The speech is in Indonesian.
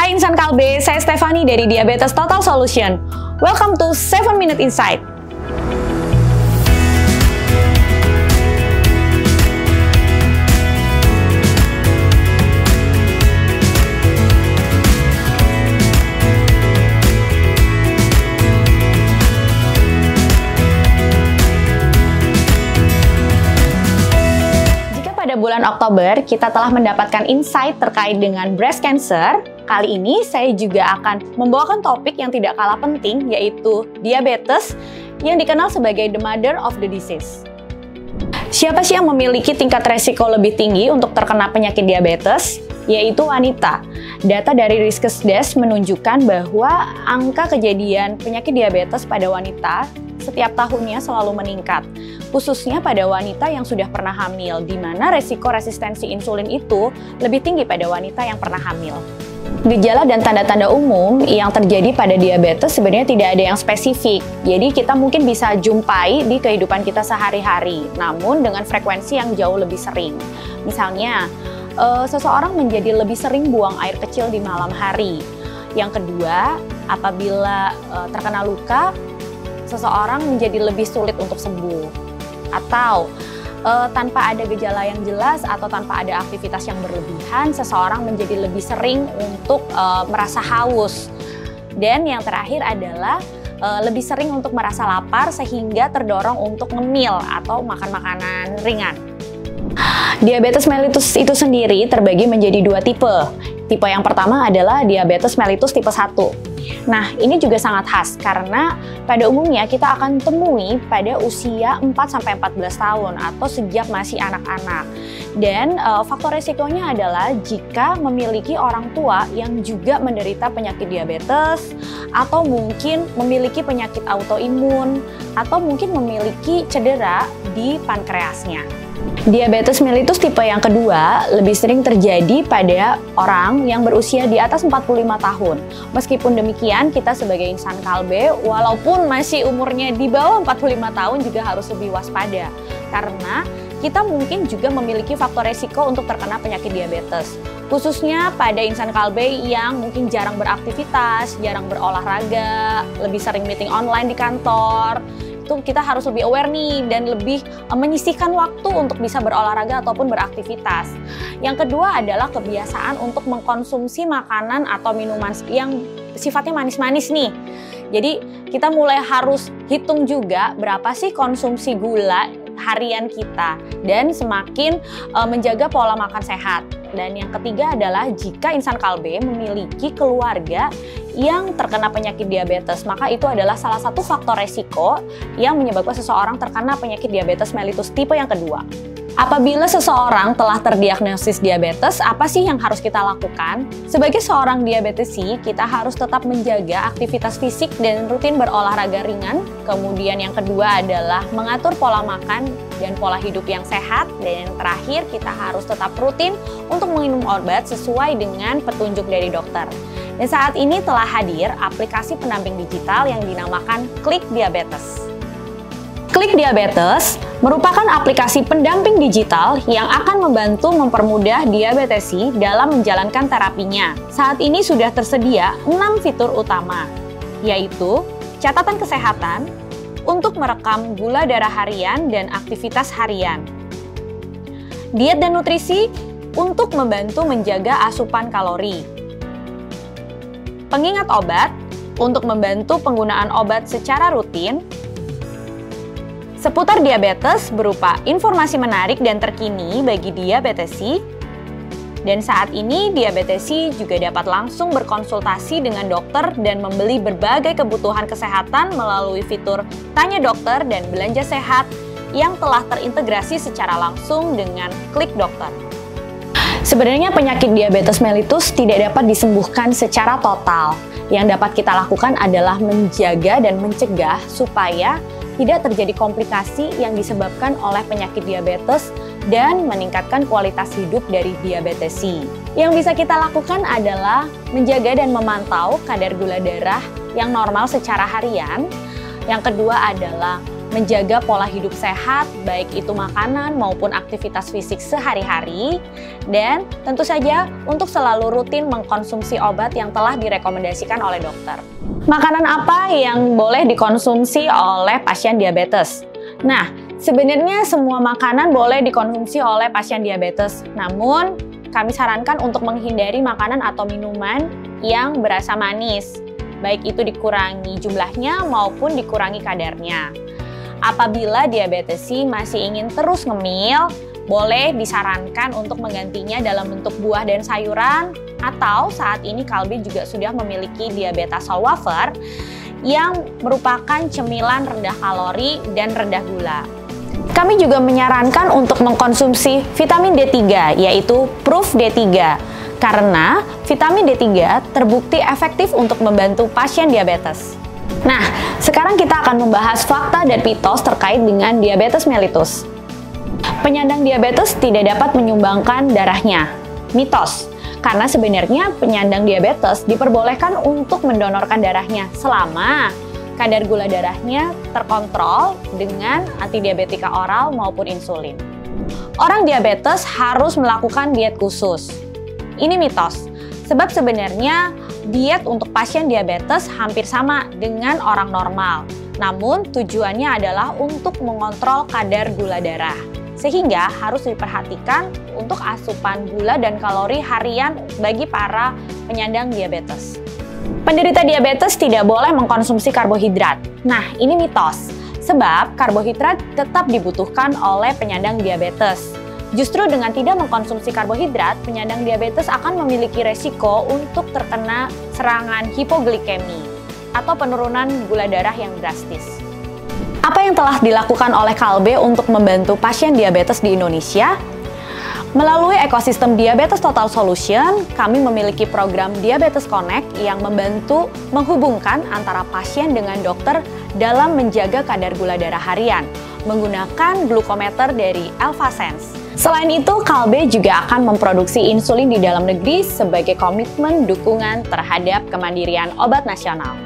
Hai Insan Kalbe, saya Stefani dari Diabetes Total Solution. Welcome to 7 Minute Insight. Pada bulan Oktober, kita telah mendapatkan insight terkait dengan breast cancer. Kali ini saya juga akan membawakan topik yang tidak kalah penting, yaitu diabetes yang dikenal sebagai the mother of the disease. Siapa sih yang memiliki tingkat resiko lebih tinggi untuk terkena penyakit diabetes? Yaitu wanita. Data dari Riskesdes menunjukkan bahwa angka kejadian penyakit diabetes pada wanita setiap tahunnya selalu meningkat, khususnya pada wanita yang sudah pernah hamil, di mana resiko resistensi insulin itu lebih tinggi pada wanita yang pernah hamil. Gejala dan tanda-tanda umum yang terjadi pada diabetes sebenarnya tidak ada yang spesifik, jadi kita mungkin bisa jumpai di kehidupan kita sehari-hari, namun dengan frekuensi yang jauh lebih sering. Misalnya, seseorang menjadi lebih sering buang air kecil di malam hari. Yang kedua, apabila terkena luka, seseorang menjadi lebih sulit untuk sembuh. Atau tanpa ada gejala yang jelas atau tanpa ada aktivitas yang berlebihan, seseorang menjadi lebih sering untuk merasa haus. Dan yang terakhir adalah lebih sering untuk merasa lapar sehingga terdorong untuk ngemil atau makan makanan ringan. Diabetes mellitus itu sendiri terbagi menjadi dua tipe. Tipe yang pertama adalah diabetes mellitus tipe 1. Nah, ini juga sangat khas karena pada umumnya kita akan temui pada usia 4-14 tahun atau sejak masih anak-anak. Dan faktor resikonya adalah jika memiliki orang tua yang juga menderita penyakit diabetes, atau mungkin memiliki penyakit autoimun, atau mungkin memiliki cedera di pankreasnya. Diabetes mellitus tipe yang kedua lebih sering terjadi pada orang yang berusia di atas 45 tahun. Meskipun demikian, kita sebagai insan kalbe, walaupun masih umurnya di bawah 45 tahun juga harus lebih waspada. Karena kita mungkin juga memiliki faktor resiko untuk terkena penyakit diabetes. Khususnya pada insan kalbe yang mungkin jarang beraktivitas, jarang berolahraga, lebih sering meeting online di kantor. Itu kita harus lebih aware nih dan lebih menyisihkan waktu untuk bisa berolahraga ataupun beraktivitas. Yang kedua adalah kebiasaan untuk mengkonsumsi makanan atau minuman yang sifatnya manis-manis nih. Jadi kita mulai harus hitung juga berapa sih konsumsi gula harian kita dan semakin menjaga pola makan sehat. Dan yang ketiga adalah jika insan kalbe memiliki keluarga yang terkena penyakit diabetes, maka itu adalah salah satu faktor resiko yang menyebabkan seseorang terkena penyakit diabetes mellitus tipe yang kedua. Apabila seseorang telah terdiagnosis diabetes, apa sih yang harus kita lakukan? Sebagai seorang diabetesi, kita harus tetap menjaga aktivitas fisik dan rutin berolahraga ringan. Kemudian yang kedua adalah mengatur pola makan dan pola hidup yang sehat. Dan yang terakhir, kita harus tetap rutin untuk minum obat sesuai dengan petunjuk dari dokter. Dan saat ini telah hadir aplikasi pendamping digital yang dinamakan Klik Diabetes. Klik Diabetes merupakan aplikasi pendamping digital yang akan membantu mempermudah diabetesi dalam menjalankan terapinya. Saat ini sudah tersedia 6 fitur utama, yaitu catatan kesehatan untuk merekam gula darah harian dan aktivitas harian, diet dan nutrisi untuk membantu menjaga asupan kalori, pengingat obat untuk membantu penggunaan obat secara rutin, seputar diabetes berupa informasi menarik dan terkini bagi diabetesi. Dan saat ini diabetesi juga dapat langsung berkonsultasi dengan dokter dan membeli berbagai kebutuhan kesehatan melalui fitur Tanya Dokter dan Belanja Sehat yang telah terintegrasi secara langsung dengan Klik Dokter. Sebenarnya penyakit diabetes mellitus tidak dapat disembuhkan secara total. Yang dapat kita lakukan adalah menjaga dan mencegah supaya tidak terjadi komplikasi yang disebabkan oleh penyakit diabetes dan meningkatkan kualitas hidup dari diabetesi. Yang bisa kita lakukan adalah menjaga dan memantau kadar gula darah yang normal secara harian. Yang kedua adalah menjaga pola hidup sehat, baik itu makanan maupun aktivitas fisik sehari-hari, dan tentu saja untuk selalu rutin mengkonsumsi obat yang telah direkomendasikan oleh dokter. Makanan apa yang boleh dikonsumsi oleh pasien diabetes? Nah, sebenarnya semua makanan boleh dikonsumsi oleh pasien diabetes, namun kami sarankan untuk menghindari makanan atau minuman yang berasa manis, baik itu dikurangi jumlahnya maupun dikurangi kadarnya. Apabila diabetesi masih ingin terus ngemil, boleh disarankan untuk menggantinya dalam bentuk buah dan sayuran, atau saat ini Kalbe juga sudah memiliki diabetasol wafer yang merupakan cemilan rendah kalori dan rendah gula. Kami juga menyarankan untuk mengkonsumsi vitamin D3, yaitu Proof D3, karena vitamin D3 terbukti efektif untuk membantu pasien diabetes. Nah, sekarang kita akan membahas fakta dan mitos terkait dengan diabetes mellitus. Penyandang diabetes tidak dapat menyumbangkan darahnya. Mitos, karena sebenarnya penyandang diabetes diperbolehkan untuk mendonorkan darahnya selama kadar gula darahnya terkontrol dengan antidiabetika oral maupun insulin. Orang diabetes harus melakukan diet khusus. Ini mitos, sebab sebenarnya diet untuk pasien diabetes hampir sama dengan orang normal. Namun tujuannya adalah untuk mengontrol kadar gula darah. Sehingga harus diperhatikan untuk asupan gula dan kalori harian bagi para penyandang diabetes. Penderita diabetes tidak boleh mengkonsumsi karbohidrat. Nah, ini mitos, sebab karbohidrat tetap dibutuhkan oleh penyandang diabetes. Justru dengan tidak mengkonsumsi karbohidrat, penyandang diabetes akan memiliki resiko untuk terkena serangan hipoglikemi atau penurunan gula darah yang drastis. Apa yang telah dilakukan oleh Kalbe untuk membantu pasien diabetes di Indonesia? Melalui ekosistem Diabetes Total Solution, kami memiliki program Diabetes Connect yang membantu menghubungkan antara pasien dengan dokter dalam menjaga kadar gula darah harian menggunakan glukometer dari ElvaSense. Selain itu, Kalbe juga akan memproduksi insulin di dalam negeri sebagai komitmen dukungan terhadap kemandirian obat nasional.